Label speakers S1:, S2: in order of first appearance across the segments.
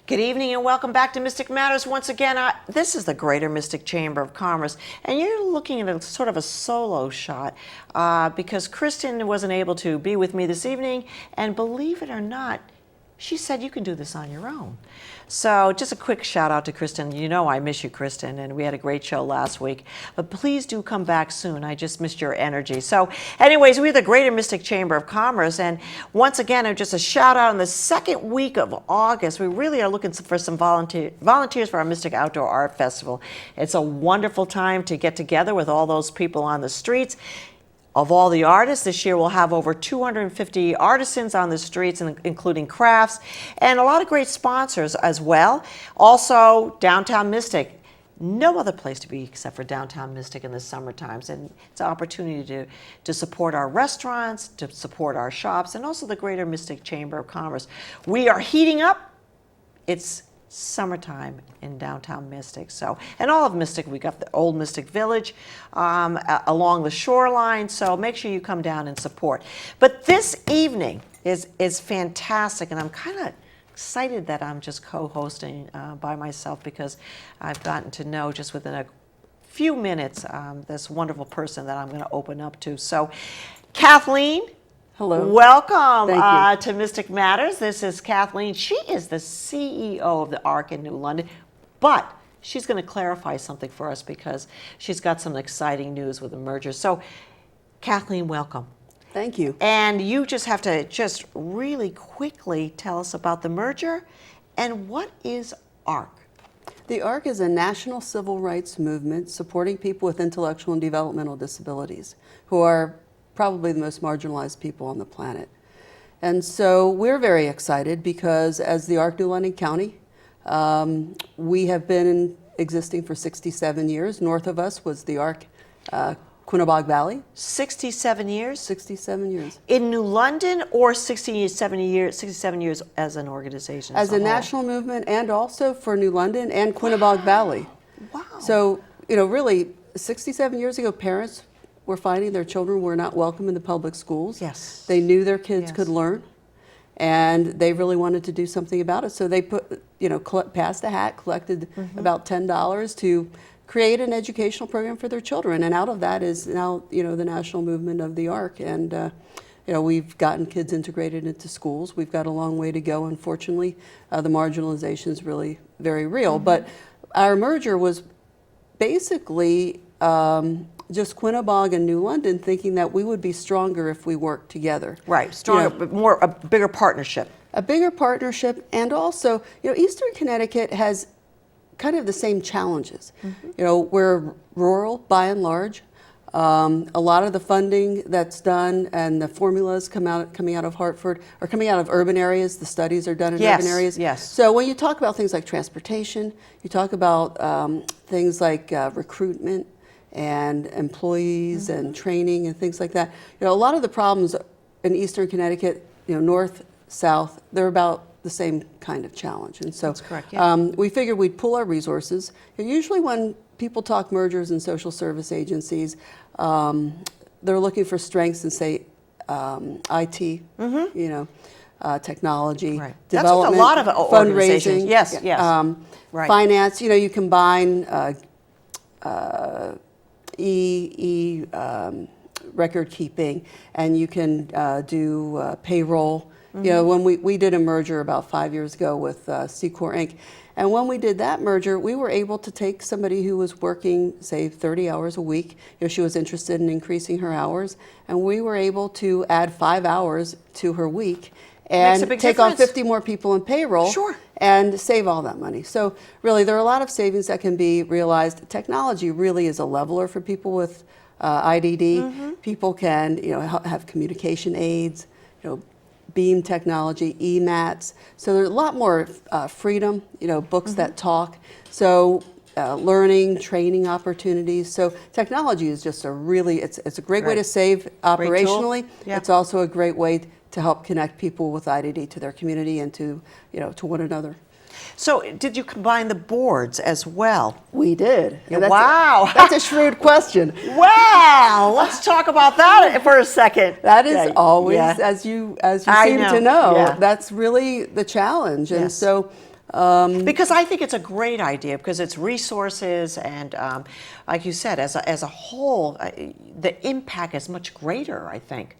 S1: Good evening and welcome back to Mystic Matters. Once again, this is the Greater Mystic Chamber of Commerce, and you're looking at a sort of a solo shot because Kristin wasn't able to be with me this evening, and believe it or not, she said you can do this on your own. So just a quick shout out to Kristin. You know I miss you, Kristin, and we had a great show last week. But please do come back soon. I just missed your energy. So anyways, we're the Greater Mystic Chamber of Commerce. And once again, just a shout out in the second week of August. We really are looking for some volunteers for our Mystic Outdoor Art Festival. It's a wonderful time to get together with all those people on the streets. Of all the artists, this year we'll have over 250 artisans on the streets, including crafts, and a lot of great sponsors as well. Also, Downtown Mystic. No other place to be except for Downtown Mystic in the summer times, and it's an opportunity to support our restaurants, to support our shops, and also the Greater Mystic Chamber of Commerce. We are heating up. It's summertime in Downtown Mystic. So, and all of Mystic, we got the old Mystic Village along the shoreline. So make sure you come down and support. But this evening is fantastic, and I'm kind of excited that I'm just co-hosting by myself because I've gotten to know just within a few minutes this wonderful person that I'm going to open up to. So, Kathleen.
S2: Hello.
S1: Welcome to Mystic Matters. This is Kathleen. She is the CEO of the ARC in New London, but she's going to clarify something for us because she's got some exciting news with the merger. So, Kathleen, welcome.
S2: Thank you.
S1: And you just have to just really quickly tell us about the merger and what is ARC?
S2: The ARC is a national civil rights movement supporting people with intellectual and developmental disabilities who are probably the most marginalized people on the planet. And so we're very excited because as the ARC New London County, we have been existing for 67 years. North of us was the ARC Quinnebog Valley.
S1: 67 years?
S2: 67 years.
S1: In New London or 67 years as an organization?
S2: As a national movement and also for New London and Quinnebog Valley.
S1: Wow.
S2: So, really 67 years ago, parents were finding their children were not welcome in the public schools.
S1: Yes.
S2: They knew their kids could learn, and they really wanted to do something about it. So they passed a hat, collected about $10 to create an educational program for their children. And out of that is now, the national movement of the ARC. And, we've gotten kids integrated into schools. We've got a long way to go. Unfortunately, the marginalization is really very real. But our merger was basically just Quinnebog and New London thinking that we would be stronger if we worked together.
S1: Right, stronger, but a bigger partnership.
S2: A bigger partnership, and also, Eastern Connecticut has kind of the same challenges. We're rural by and large. A lot of the funding that's done and the formulas coming out of Hartford are coming out of urban areas. The studies are done in urban areas.
S1: Yes.
S2: So when you talk about things like transportation, you talk about things like recruitment and employees and training and things like that. A lot of the problems in Eastern Connecticut, north, south, they're about the same kind of challenge. And so
S1: that's correct, yeah.
S2: We figured we'd pool our resources. And usually when people talk mergers and social service agencies, they're looking for strengths in, say, IT, technology,
S1: right.
S2: development,
S1: that's what a lot of
S2: fundraising,
S1: yes, right.
S2: finance. You combine record keeping, and you can do payroll. When we did a merger about 5 years ago with Secor Inc., and when we did that merger, we were able to take somebody who was working, say, 30 hours a week. She was interested in increasing her hours, and we were able to add 5 hours to her week and take on 50 more people in payroll.
S1: Sure.
S2: And save all that money. So really, there are a lot of savings that can be realized. Technology really is a leveler for people with IDD. People can, have communication aids, beam technology, e-mats. So there's a lot more freedom, books that talk. So learning, training opportunities. So technology is just it's a great way to save operationally.
S1: Yeah.
S2: It's also a great way to help connect people with IDD to their community and to one another.
S1: So did you combine the boards as well?
S2: We did.
S1: Wow.
S2: That's a shrewd question.
S1: Wow. Let's talk about that for a second.
S2: That is always, as you seem to know, that's really the challenge. And so
S1: Because I think it's a great idea because it's resources and, like you said, as a whole, the impact is much greater, I think.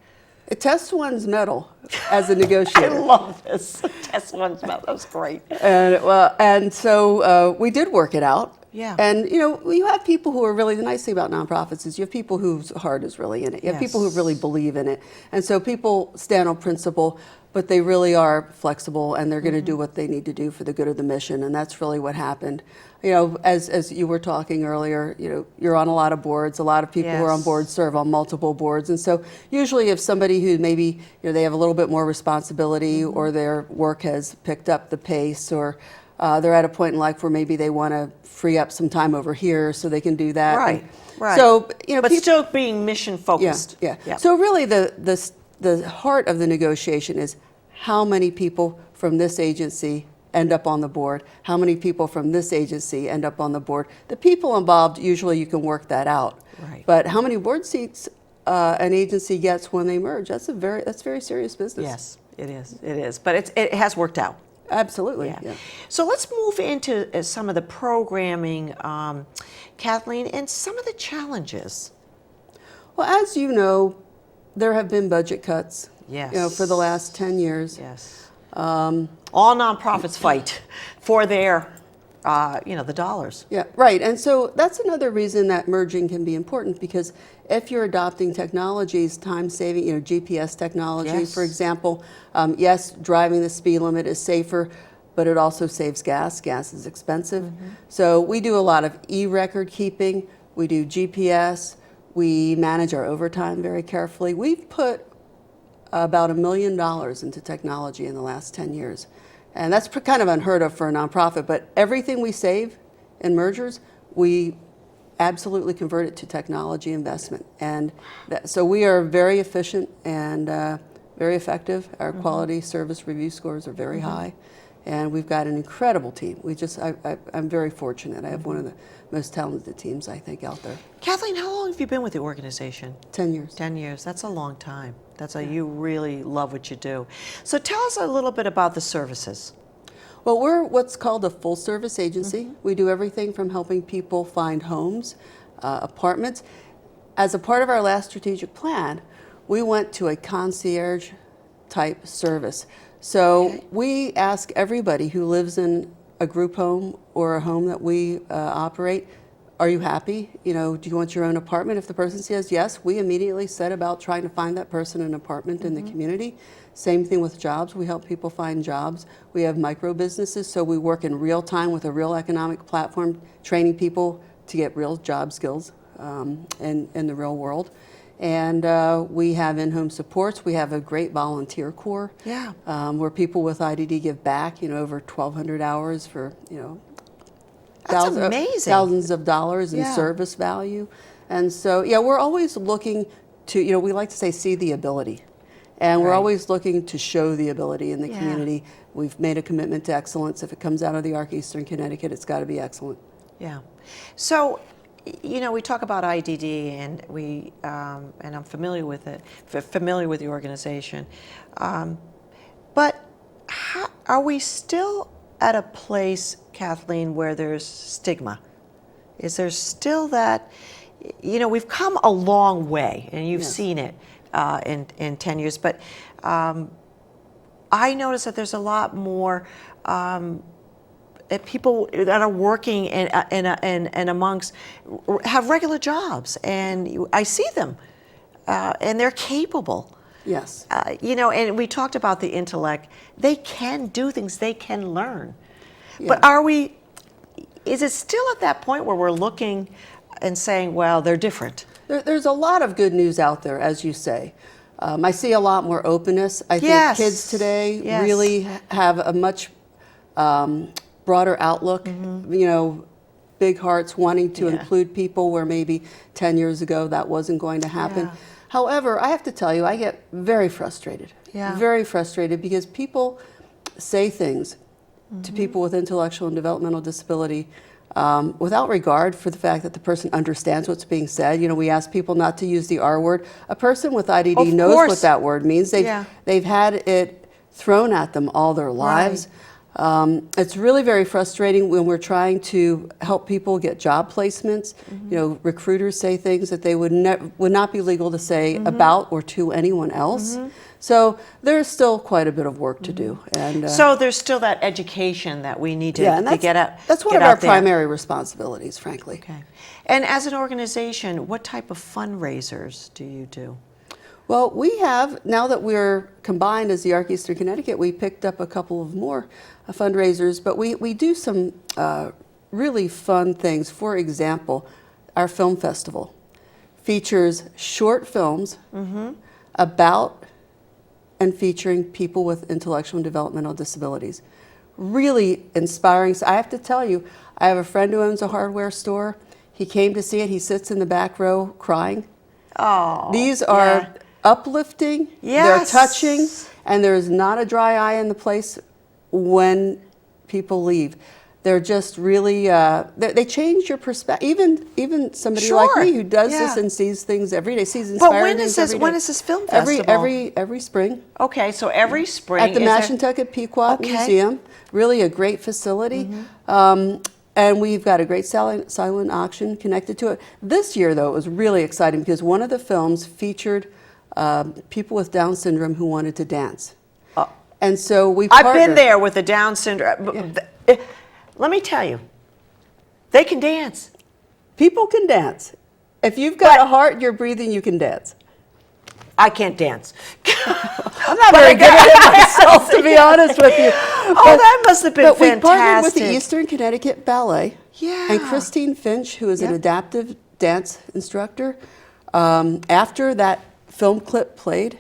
S2: It tests one's mettle as a
S1: I
S2: negotiator.
S1: love this. Test one's mouth. That's great.
S2: And so we did work it out.
S1: Yeah.
S2: And you have people who are really, the nice thing about nonprofits is you have people whose heart is really in it. You have people who really believe in it. And so people stand on principle, but they really are flexible and they're going to do what they need to do for the good of the mission. And that's really what happened. As you were talking earlier, you're on a lot of boards. A lot of people who are on boards serve on multiple boards. And so usually if somebody who maybe, they have a little bit more responsibility or their work has picked up the pace or they're at a point in life where maybe they want to free up some time over here so they can do that.
S1: Right, right.
S2: So,
S1: but still being mission focused.
S2: Yeah. So really the heart of the negotiation is how many people from this agency end up on the board, how many people from this agency end up on the board. The people involved, usually you can work that out.
S1: Right.
S2: But how many board seats an agency gets when they merge, that's very serious business.
S1: Yes, it is. It is. But it has worked out.
S2: Absolutely.
S1: Yeah. So let's move into some of the programming, Kathleen, and some of the challenges.
S2: Well, as you know, there have been budget cuts.
S1: Yes.
S2: For the last 10 years.
S1: Yes. All nonprofits fight for their, the dollars.
S2: Yeah, right. And so that's another reason that merging can be important because if you're adopting technologies, time-saving, GPS technology, for example, yes, driving the speed limit is safer, but it also saves gas. Gas is expensive. So we do a lot of e-record keeping. We do GPS. We manage our overtime very carefully. We've put about $1 million into technology in the last 10 years. And that's kind of unheard of for a nonprofit, but everything we save in mergers, we absolutely convert it to technology investment. And so we are very efficient and very effective. Our quality service review scores are very high. And we've got an incredible team. I'm very fortunate. I have one of the most talented teams, I think, out there.
S1: Kathleen, how long have you been with the organization?
S2: 10 years.
S1: 10 years. That's a long time. You really love what you do. So tell us a little bit about the services.
S2: Well, we're what's called a full service agency. We do everything from helping people find homes, apartments. As a part of our last strategic plan, we went to a concierge type service. So we ask everybody who lives in a group home or a home that we operate, are you happy? Do you want your own apartment? If the person says yes, we immediately set about trying to find that person an apartment in the community. Same thing with jobs. We help people find jobs. We have micro businesses, so we work in real time with a real economic platform, training people to get real job skills in the real world. And we have in-home supports. We have a great volunteer corps where people with IDD give back, over 1,200 hours for,
S1: That's amazing.
S2: Thousands of dollars in service value. And so, we're always looking to, we like to say, see the ability. And we're always looking to show the ability in the community. We've made a commitment to excellence. If it comes out of the Arc Eastern Connecticut, it's got to be excellent.
S1: Yeah. So, we talk about IDD, and and I'm familiar with it, familiar with the organization. But are we still at a place, Kathleen, where there's stigma? Is there still that, we've come a long way, and you've seen it in 10 years, but I notice that there's a lot more people that are working and amongst have regular jobs, and I see them, and they're capable.
S2: Yes.
S1: And we talked about the intellect. They can do things. They can learn.
S2: Yeah.
S1: But is it still at that point where we're looking and saying, well, they're different?
S2: There's a lot of good news out there, as you say. I see a lot more openness. I think kids today really have a much broader outlook, big hearts, wanting to include people where maybe 10 years ago that wasn't going to happen.
S1: Yeah.
S2: However, I have to tell you, I get very frustrated. Very frustrated because people say things to people with intellectual and developmental disability without regard for the fact that the person understands what's being said. We ask people not to use the R word. A person with IDD knows what that word means. They've had it thrown at them all their lives. It's really very frustrating when we're trying to help people get job placements. You know, recruiters say things that they would not be legal to say about or to anyone else. So there's still quite a bit of work to do. And
S1: so there's still that education that we need to,
S2: and
S1: get out.
S2: That's one
S1: get
S2: of our
S1: out there.
S2: primary responsibilities, frankly.
S1: Okay. And as an organization, what type of fundraisers do you do?
S2: Well, we have, now that we're combined as the Arc Eastern Connecticut, we picked up a couple of more fundraisers, but we do some really fun things. For example, our film festival features short films about and featuring people with intellectual and developmental disabilities. Really inspiring. So I have to tell you, I have a friend who owns a hardware store. He came to see it. He sits in the back row crying.
S1: Oh,
S2: These are uplifting,
S1: Yes.
S2: they're touching, and there's not a dry eye in the place when people leave. They're just really, they change your perspective. Even somebody like
S1: Sure.
S2: me who does this
S1: Yeah.
S2: and sees things every day, sees
S1: But
S2: inspiring
S1: when
S2: things
S1: is this?
S2: every day.
S1: When is this film festival?
S2: Every spring.
S1: Okay, so every spring
S2: At the
S1: is there-
S2: Mashantucket Pequot
S1: Okay.
S2: Museum, really a great facility. And we've got a great silent auction connected to it. This year, though, it was really exciting because one of the films featured people with Down syndrome who wanted to dance. And so we
S1: I've been
S2: partnered.
S1: there with the Down syndrome. Let me tell you, they can dance.
S2: People can dance. If you've got a heart, you're breathing, you can dance.
S1: I can't dance.
S2: I'm not very good at it myself, to be honest with you.
S1: Oh, that must have been
S2: But we
S1: fantastic.
S2: partnered with the Eastern Connecticut Ballet.
S1: Yeah.
S2: And Kristin Finch, who is an
S1: Yep.
S2: adaptive dance instructor. After that film clip played,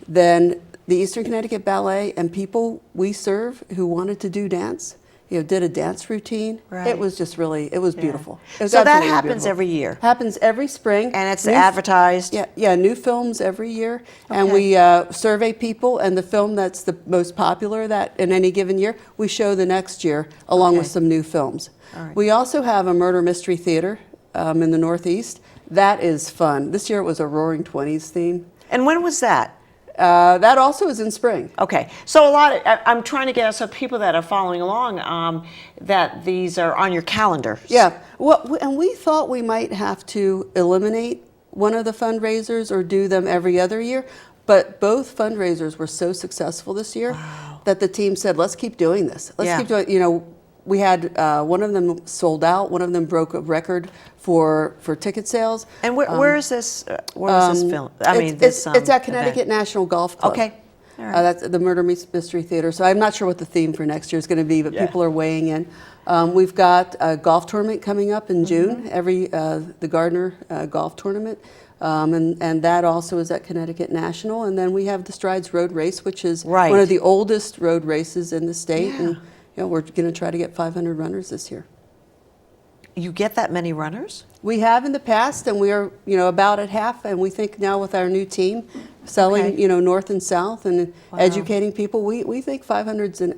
S2: then the Eastern Connecticut Ballet and people we serve who wanted to do dance, did a dance routine.
S1: Right.
S2: It was just really, it was beautiful. It was
S1: So that
S2: absolutely
S1: happens
S2: beautiful.
S1: every year?
S2: Happens every spring.
S1: And it's advertised?
S2: Yeah, new films every year. And
S1: Okay.
S2: we survey people, and the film that's the most popular that in any given year, we show the next year along with
S1: Okay.
S2: some new films.
S1: All right.
S2: We also have a murder mystery theater in the Northeast. That is fun. This year it was a Roaring Twenties theme.
S1: And when was that?
S2: That also is in spring.
S1: Okay, so I'm trying to get us, so people that are following along, that these are on your calendar.
S2: Yeah, well, and we thought we might have to eliminate one of the fundraisers or do them every other year, but both fundraisers were so successful this year that the team said, let's keep doing this. Let's keep doing, we had one of them sold out, one of them broke a record for ticket sales.
S1: And where is this? Where is this film? I mean,
S2: it's at
S1: event?
S2: Connecticut National Golf Club.
S1: Okay. All right.
S2: That's the Murder Mystery Theater. So I'm not sure what the theme for next year is going to be, but people are weighing in. We've got a golf tournament coming up in June, the Gardner Golf Tournament. And that also is at Connecticut National. And then we have the Strides Road Race, which is
S1: Right.
S2: one of the oldest road races in the state.
S1: Yeah.
S2: And we're going to try to get 500 runners this year.
S1: You get that many runners?
S2: We have in the past, and we are, about at half. And we think now with our new team, selling,
S1: Okay.
S2: north and south, and educating people, we think 500 is an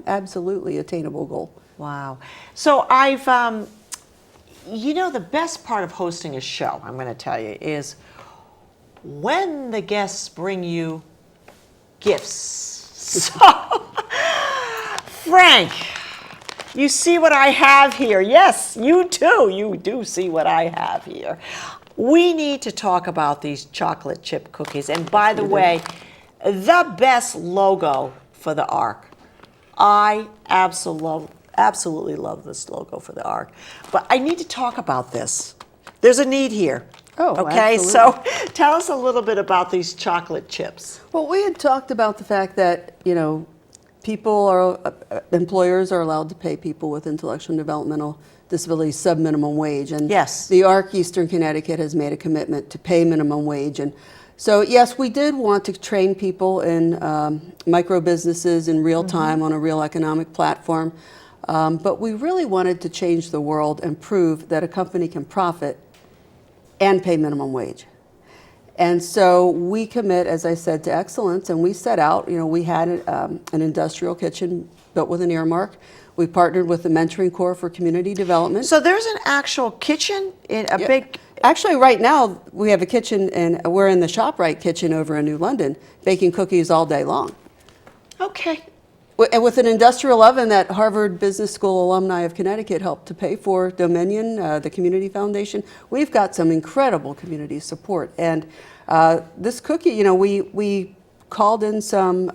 S2: absolutely attainable goal.
S1: Wow. So I've, the best part of hosting a show, I'm going to tell you, is when the guests bring you gifts. So, Frank, you see what I have here. Yes, you too. You do see what I have here. We need to talk about these chocolate chip cookies. And by the way, the best logo for the Ark. I absolutely love this logo for the Ark. But I need to talk about this. There's a need here.
S2: Oh,
S1: okay.
S2: absolutely.
S1: So tell us a little bit about these chocolate chips.
S2: Well, we had talked about the fact that, employers are allowed to pay people with intellectual and developmental disabilities sub-minimum wage. And
S1: Yes.
S2: the ARC Eastern Connecticut has made a commitment to pay minimum wage. And so, yes, we did want to train people in micro businesses in real time on a real economic platform. But we really wanted to change the world and prove that a company can profit and pay minimum wage. And so we commit, as I said, to excellence, and we set out, we had an industrial kitchen built with an earmark. We partnered with the Mentoring Corps for Community Development.
S1: So there's an actual kitchen in a big.
S2: Actually, right now, we have a kitchen, and we're in the ShopRite kitchen over in New London, baking cookies all day long.
S1: Okay.
S2: And with an industrial oven that Harvard Business School alumni of Connecticut helped to pay for, Dominion, the community foundation, we've got some incredible community support. And this cookie, you know, we called in some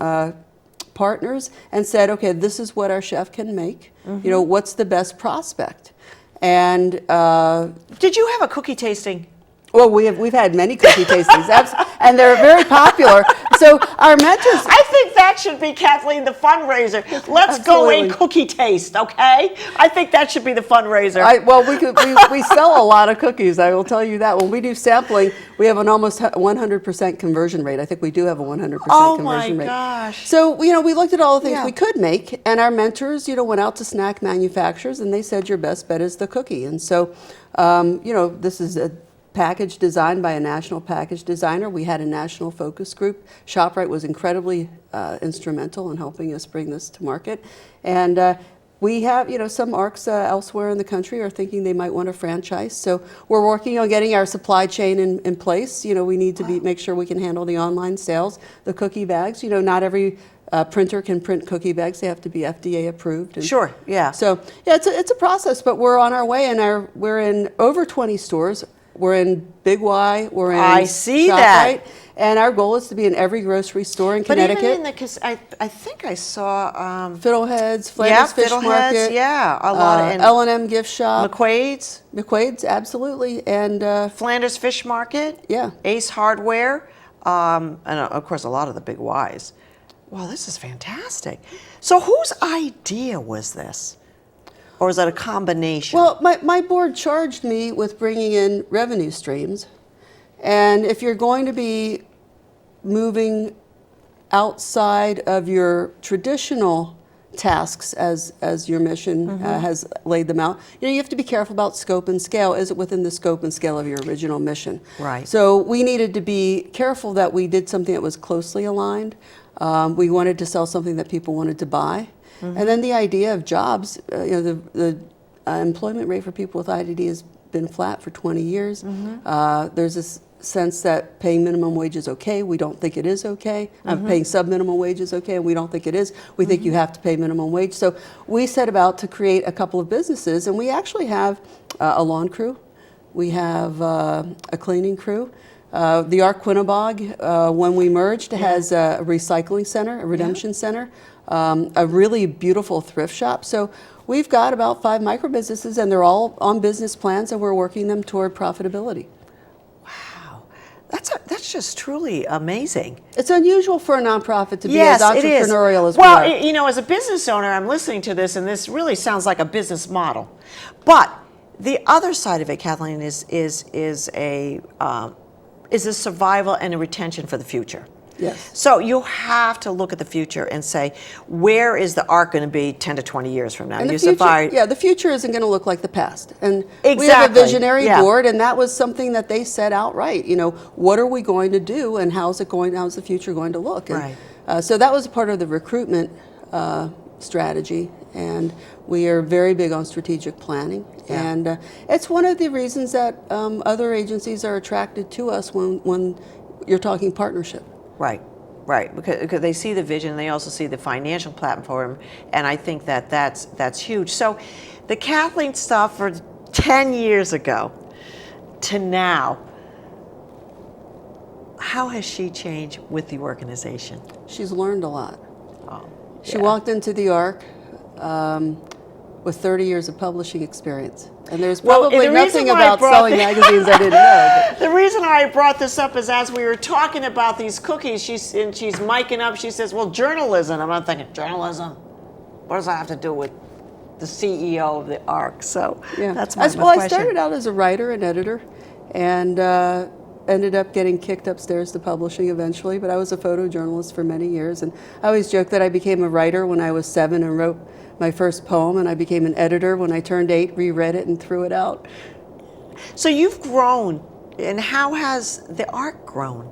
S2: partners and said, okay, this is what our chef can make. You know, what's the best prospect? And
S1: did you have a cookie tasting?
S2: well, we've had many cookie tastings, and they're very popular. So our mentors.
S1: I think that should be, Kathleen, the fundraiser. Let's go
S2: Absolutely.
S1: a cookie taste, okay? I think that should be the fundraiser.
S2: Well, we sell a lot of cookies. I will tell you that. When we do sampling, we have an almost 100% conversion rate. I think we do have a 100%
S1: Oh
S2: conversion
S1: my
S2: rate.
S1: gosh.
S2: So you know, we looked at all the things
S1: Yeah.
S2: we could make, and our mentors, you know, went out to snack manufacturers, and they said your best bet is the cookie. And so, you know, this is a package designed by a national package designer. We had a national focus group. ShopRite was incredibly instrumental in helping us bring this to market. And we have, you know, some ARCs elsewhere in the country are thinking they might want a franchise. So we're working on getting our supply chain in place. You know, we need to make sure we can handle the online sales, the cookie bags. You know, not every printer can print cookie bags. They have to be FDA approved. And
S1: Sure, yeah.
S2: so yeah, it's a process, but we're on our way, and we're in over 20 stores. We're in Big Y. We're in
S1: I see that.
S2: ShopRite, and our goal is to be in every grocery store in
S1: But
S2: Connecticut.
S1: even in the, I think I saw,
S2: Fiddleheads, Flanders Fish
S1: Fiddleheads,
S2: Market,
S1: yeah, a lot. And
S2: L&M Gift Shop,
S1: McQuaid's,
S2: absolutely, and
S1: Flanders Fish Market,
S2: yeah.
S1: Ace Hardware, and of course a lot of the big Ys. Wow, this is fantastic. So whose idea was this? Or is that a combination?
S2: Well, my board charged me with bringing in revenue streams, and if you're going to be moving outside of your traditional tasks as your mission has laid them out, you know, you have to be careful about scope and scale. Is it within the scope and scale of your original mission?
S1: Right.
S2: So we needed to be careful that we did something that was closely aligned. We wanted to sell something that people wanted to buy. And then the idea of jobs, you know, the employment rate for people with IDD has been flat for 20 years. There's this sense that paying minimum wage is okay. We don't think it is okay. Paying sub-minimum wage is okay, and we don't think it is. We think you have to pay minimum wage. So we set about to create a couple of businesses, and we actually have a lawn crew. We have a cleaning crew. The Arc Quinnebog, when we merged, has a recycling center, a redemption center, a really beautiful thrift shop. So we've got about 5 micro businesses, and they're all on business plans, and we're working them toward profitability.
S1: Wow, that's just truly amazing.
S2: It's unusual for a nonprofit to be
S1: Yes,
S2: as
S1: it is.
S2: entrepreneurial as
S1: Well,
S2: we are.
S1: you know, as a business owner, I'm listening to this, and this really sounds like a business model. But the other side of it, Kathleen, is a survival and a retention for the future.
S2: Yes.
S1: So you have to look at the future and say, where is the ARC going to be 10 to 20 years from now?
S2: And
S1: You
S2: the future,
S1: survived.
S2: yeah, the future isn't going to look like the past. And we have a
S1: Exactly,
S2: visionary
S1: yeah.
S2: board, and that was something that they set out right. You know, what are we going to do, and how's the future going to look? And,
S1: Right.
S2: so that was part of the recruitment strategy, and we are very big on strategic planning.
S1: Yeah.
S2: And it's one of the reasons that other agencies are attracted to us when you're talking partnership.
S1: Right, because they see the vision, and they also see the financial platform, and I think that's huge. So, the Kathleen Stauffer 10 years ago to now, how has she changed with the organization?
S2: She's learned a lot.
S1: Oh,
S2: She
S1: yeah.
S2: walked into the ARC with 30 years of publishing experience. And there's
S1: Well,
S2: probably
S1: the
S2: nothing
S1: reason why I
S2: about
S1: brought
S2: selling magazines I didn't know.
S1: The reason I brought this up is as we were talking about these cookies, she's miking up. She says, "Well, journalism." I'm not thinking journalism. What does that have to do with the CEO of the ARC? So
S2: Yeah.
S1: that's my
S2: Well, I
S1: question.
S2: started out as a writer and editor, and ended up getting kicked upstairs to publishing eventually, but I was a photojournalist for many years. And I always joke that I became a writer when I was 7 and wrote my first poem, and I became an editor when I turned 8, reread it, and threw it out.
S1: So you've grown, and how has the ARC grown?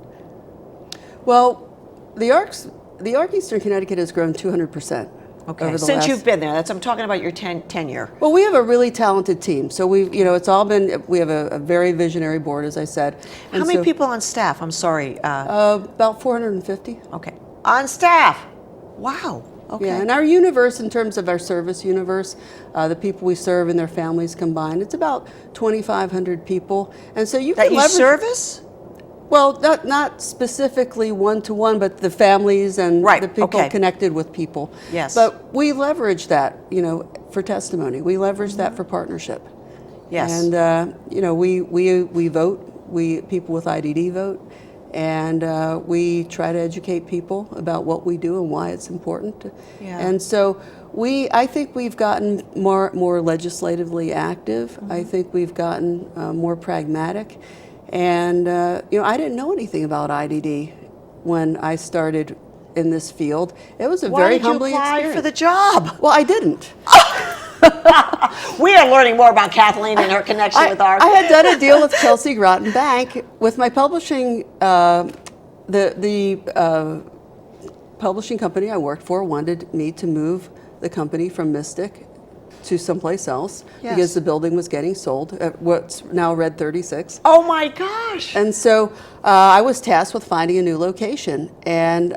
S2: Well, the ARC Eastern Connecticut has grown 200%.
S1: Okay,
S2: over the
S1: since
S2: last-
S1: you've been there, I'm talking about your tenure.
S2: Well, we have a really talented team. So we have a very visionary board, as I said.
S1: How
S2: And
S1: many
S2: so,
S1: people on staff? I'm sorry.
S2: About 450.
S1: Okay, on staff. Wow. Okay.
S2: Yeah, and our universe, in terms of our service universe, the people we serve and their families combined, it's about 2,500 people. And so you
S1: That
S2: can
S1: you
S2: leverage.
S1: service?
S2: Well, not specifically one-to-one, but the families and
S1: Right,
S2: the people
S1: okay.
S2: connected with people.
S1: Yes.
S2: But we leverage that, for testimony. We leverage that for partnership.
S1: Yes.
S2: And we vote. People with IDD vote, and we try to educate people about what we do and why it's important.
S1: Yeah.
S2: And so I think we've gotten more legislatively active. I think we've gotten more pragmatic. And I didn't know anything about IDD when I started in this field. It was a very humbling
S1: Why did you apply
S2: experience.
S1: for the job?
S2: Well, I didn't.
S1: We are learning more about Kathleen and her connection with art.
S2: I had done a deal with Chelsea Groton Bank with my publishing. The publishing company I worked for wanted me to move the company from Mystic to someplace else
S1: Yes.
S2: because the building was getting sold at what's now Red 36.
S1: Oh my gosh.
S2: And so I was tasked with finding a new location. And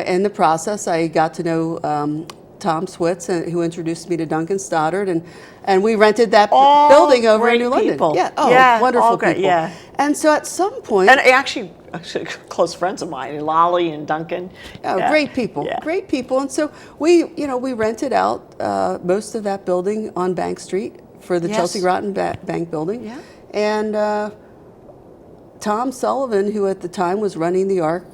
S2: in the process, I got to know Tom Switz, who introduced me to Duncan Stoddard, and we rented that
S1: All
S2: building over in
S1: great
S2: New London.
S1: people.
S2: Yeah, wonderful
S1: all great,
S2: people.
S1: yeah.
S2: And so at some point,
S1: And actually close friends of mine, Lolly and Duncan. Yeah.
S2: great people,
S1: Yeah.
S2: great people. And so we rented out most of that building on Bank Street for the
S1: Yes.
S2: Chelsea Groton Bank building.
S1: Yeah.
S2: And Tom Sullivan, who at the time was running the ARC,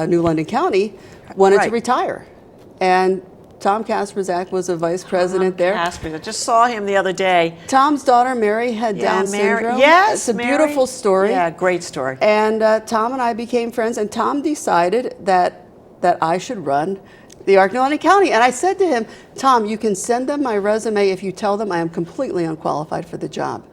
S2: New London County, wanted to
S1: Right.
S2: retire. And Tom Kasperzak was a vice president there.
S1: Casper. I just saw him the other day.
S2: Tom's daughter, Mary, had Down
S1: Mary.
S2: syndrome.
S1: Yes,
S2: It's a
S1: Mary.
S2: beautiful story.
S1: Yeah, great story.
S2: And Tom and I became friends, and Tom decided that I should run the ARC New London County. And I said to him, Tom, you can send them my resume if you tell them I am completely unqualified for the job.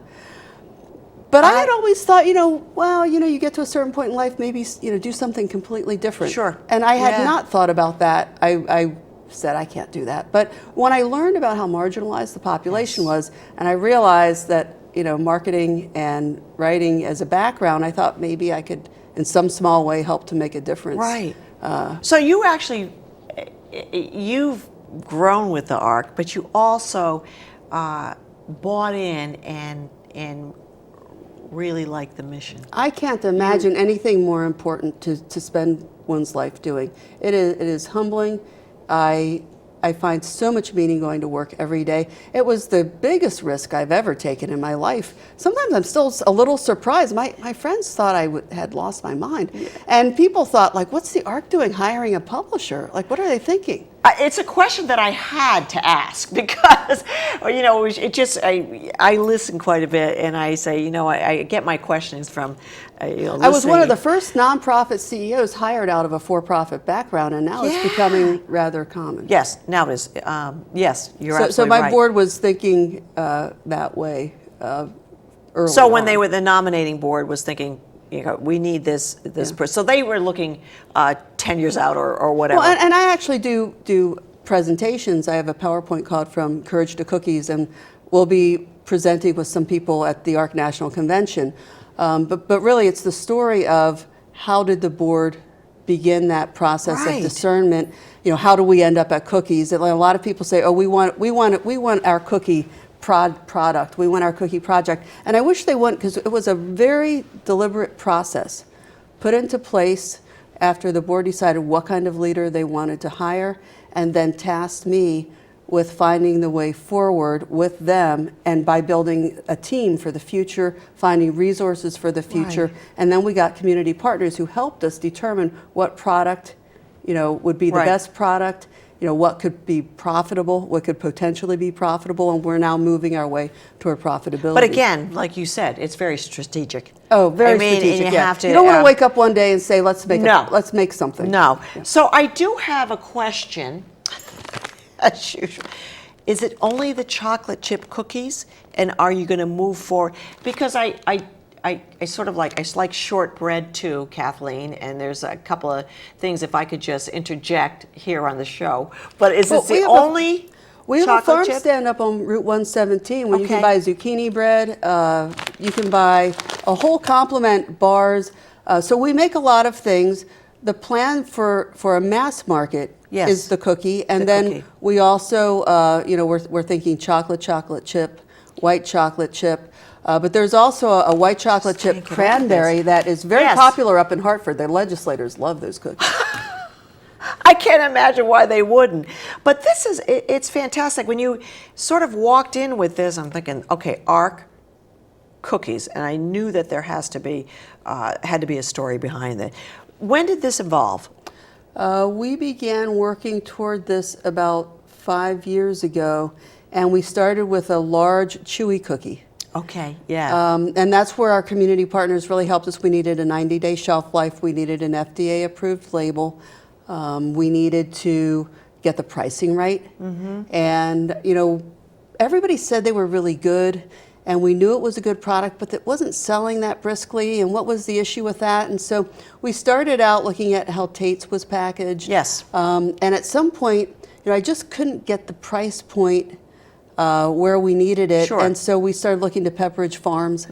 S2: But I had always thought, you get to a certain point in life, maybe, do something completely different.
S1: Sure.
S2: And I had
S1: Yeah.
S2: not thought about that. I said, I can't do that. But when I learned about how marginalized the population was, and I realized that, marketing and writing as a background, I thought maybe I could, in some small way, help to make a difference.
S1: Right. So you actually, you've grown with the ARC, but you also bought in and really like the mission.
S2: I can't imagine anything more important to spend one's life doing. It is humbling. I find so much meaning going to work every day. It was the biggest risk I've ever taken in my life. Sometimes I'm still a little surprised. My friends thought I had lost my mind. Yeah. And people thought, what's the ARC doing hiring a publisher? What are they thinking?
S1: It's a question that I had to ask because, it just, I listen quite a bit and I say, I get my questions from,
S2: I was one of the first nonprofit CEOs hired out of a for-profit background, and now it's becoming rather common.
S1: Yes, now it is. Yes, you're absolutely right.
S2: So my board was thinking that way early
S1: So when
S2: on.
S1: they were, the nominating board was thinking, we need this person. So they were looking 10 years out or whatever.
S2: Well, and I actually do presentations. I have a PowerPoint called From Courage to Cookies, and we'll be presenting with some people at the ARC National Convention. But really, it's the story of how did the board begin that process
S1: Right.
S2: of discernment. How do we end up at cookies? A lot of people say, "Oh, we want our cookie product. We want our cookie project." And I wish they wouldn't, because it was a very deliberate process put into place after the board decided what kind of leader they wanted to hire, and then tasked me with finding the way forward with them, and by building a team for the future, finding resources for the future.
S1: Right.
S2: And then we got community partners who helped us determine what product, would be the
S1: Right.
S2: best product, what could be profitable, what could potentially be profitable, and we're now moving our way toward profitability.
S1: But again, like you said, it's very strategic.
S2: Oh, very
S1: And
S2: strategic.
S1: you
S2: yeah.
S1: have to.
S2: You don't want to wake up one day and say, let's make something.
S1: No. So I do have a question. As usual. Is it only the chocolate chip cookies, and are you going to move forward? Because I sort of like shortbread too, Kathleen, and there's a couple of things if I could just interject here on the show. But is
S2: Well,
S1: this the only
S2: We have a
S1: chocolate
S2: farm
S1: chip?
S2: stand up on Route 117 where you can
S1: Okay.
S2: buy zucchini bread, you can buy a whole complement bars. So we make a lot of things. The plan for a mass market
S1: Yes.
S2: is the cookie, and
S1: The
S2: then
S1: cookie.
S2: we also, we're thinking chocolate chip, white chocolate chip, but there's also a white chocolate chip
S1: can't get over
S2: cranberry
S1: this.
S2: that is very
S1: Yes.
S2: popular up in Hartford. The legislators love those cookies.
S1: I can't imagine why they wouldn't. But it's fantastic. When you sort of walked in with this, I'm thinking, okay, ARC, cookies, and I knew that there had to be a story behind it. When did this evolve?
S2: We began working toward this about 5 years ago, and we started with a large chewy cookie.
S1: Okay, yeah.
S2: And that's where our community partners really helped us. We needed a 90-day shelf life. We needed an FDA-approved label. We needed to get the pricing right. And, everybody said they were really good, and we knew it was a good product, but it wasn't selling that briskly, and what was the issue with that? And so we started out looking at how Tate's was packaged.
S1: Yes.
S2: And at some point, I just couldn't get the price point where we needed it.
S1: Sure.
S2: And so we started looking to Pepperidge Farms,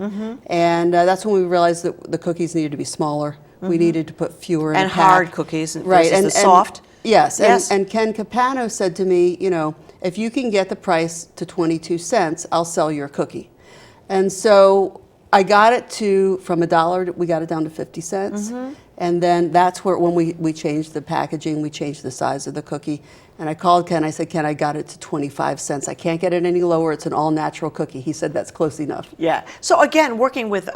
S2: and that's when we realized that the cookies needed to be smaller. We needed to put fewer in
S1: And
S2: a pack.
S1: hard cookies
S2: Right,
S1: versus the soft.
S2: Yes,
S1: Yes.
S2: And Ken Capano said to me, if you can get the price to 22 cents, I'll sell your cookie. And so I got it from $1, we got it down to 50 cents. And then that's where, when we changed the packaging, we changed the size of the cookie. And I called Ken, I said, Ken, I got it to 25 cents. I can't get it any lower, it's an all-natural cookie. He said, that's close enough.
S1: Yeah. So again, working with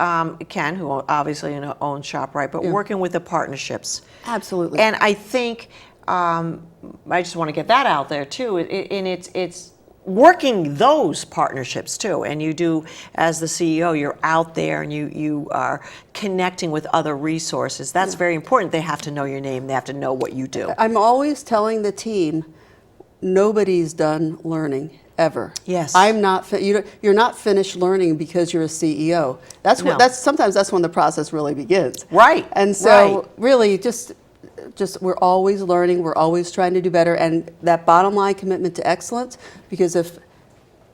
S1: Ken, who obviously owns ShopRite, but working with the partnerships.
S2: Absolutely.
S1: And I think I just want to get that out there too. And it's working those partnerships too. And you do, as the CEO, you're out there and you are connecting with other resources. That's very important. They have to know your name. They have to know what you do.
S2: I'm always telling the team, nobody's done learning ever.
S1: Yes.
S2: I'm not. You're not finished learning because you're a CEO. That's
S1: No.
S2: what. Sometimes that's when the process really begins.
S1: Right.
S2: And so really, just we're always learning. We're always trying to do better, and that bottom line commitment to excellence. Because if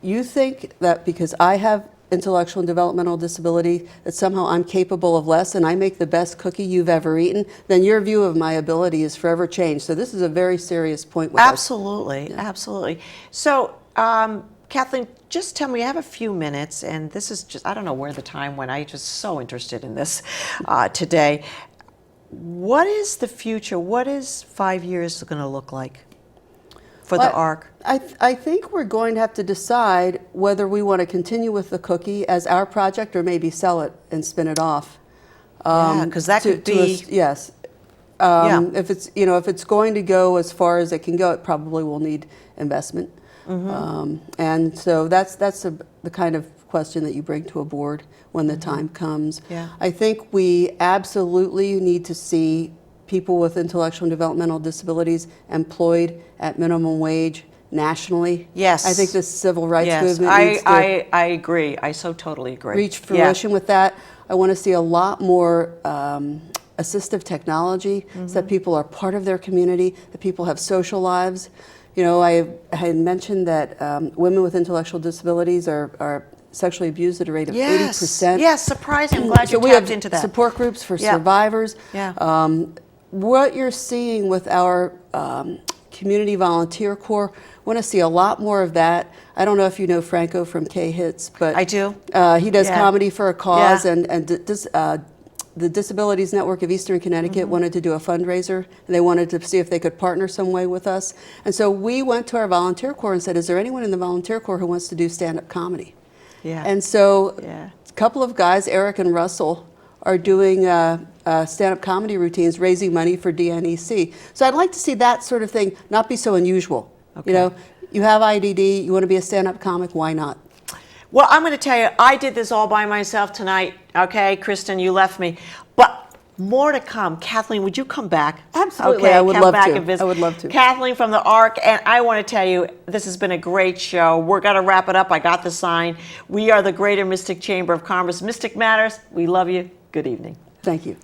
S2: you think that because I have intellectual and developmental disability that somehow I'm capable of less and I make the best cookie you've ever eaten, then your view of my ability is forever changed. So this is a very serious point with us.
S1: Absolutely. Absolutely. So, Kathleen, just tell me, I have a few minutes, and this is just, I don't know where the time went. I'm just so interested in this today. What is the future? What is 5 years going to look like for the ARC?
S2: I think we're going to have to decide whether we want to continue with the cookie as our project or maybe sell it and spin it off.
S1: Because that could be...
S2: Yes. If it's going to go as far as it can go, it probably will need investment. And so that's the kind of question that you bring to a board when the time comes.
S1: Yeah.
S2: I think we absolutely need to see people with intellectual and developmental disabilities employed at minimum wage nationally.
S1: Yes.
S2: I think the civil rights
S1: Yes,
S2: movement needs to
S1: I agree. I so totally agree.
S2: reach fruition with that. I want to see a lot more assistive technology so that people are part of their community, that people have social lives. I had mentioned that women with intellectual disabilities are sexually abused at a rate of 80%.
S1: Yes, surprising. I'm glad
S2: So
S1: you
S2: we
S1: tapped
S2: have
S1: into that.
S2: support groups for
S1: Yeah.
S2: survivors.
S1: Yeah.
S2: What you're seeing with our community volunteer corps, I want to see a lot more of that. I don't know if you know Franco from K-Hits, but
S1: I do.
S2: He does
S1: Yeah.
S2: Comedy for a Cause,
S1: Yeah.
S2: and the Disabilities Network of Eastern Connecticut wanted to do a fundraiser, and they wanted to see if they could partner some way with us. And so we went to our volunteer corps and said, is there anyone in the volunteer corps who wants to do stand-up comedy?
S1: Yeah.
S2: And so
S1: Yeah.
S2: a couple of guys, Eric and Russell, are doing stand-up comedy routines, raising money for DNEC. So I'd like to see that sort of thing not be so unusual.
S1: Okay.
S2: You have IDD, you want to be a stand-up comic, why not?
S1: Well, I'm going to tell you, I did this all by myself tonight. Okay, Kristin, you left me. But more to come. Kathleen, would you come back?
S2: Absolutely,
S1: Okay,
S2: I would
S1: come
S2: love
S1: back
S2: to.
S1: and visit.
S2: I would love to.
S1: Kathleen from the ARC, and I want to tell you, this has been a great show. We're going to wrap it up. I got the sign. We are the Greater Mystic Chamber of Commerce. Mystic Matters, we love you. Good evening.
S2: Thank you.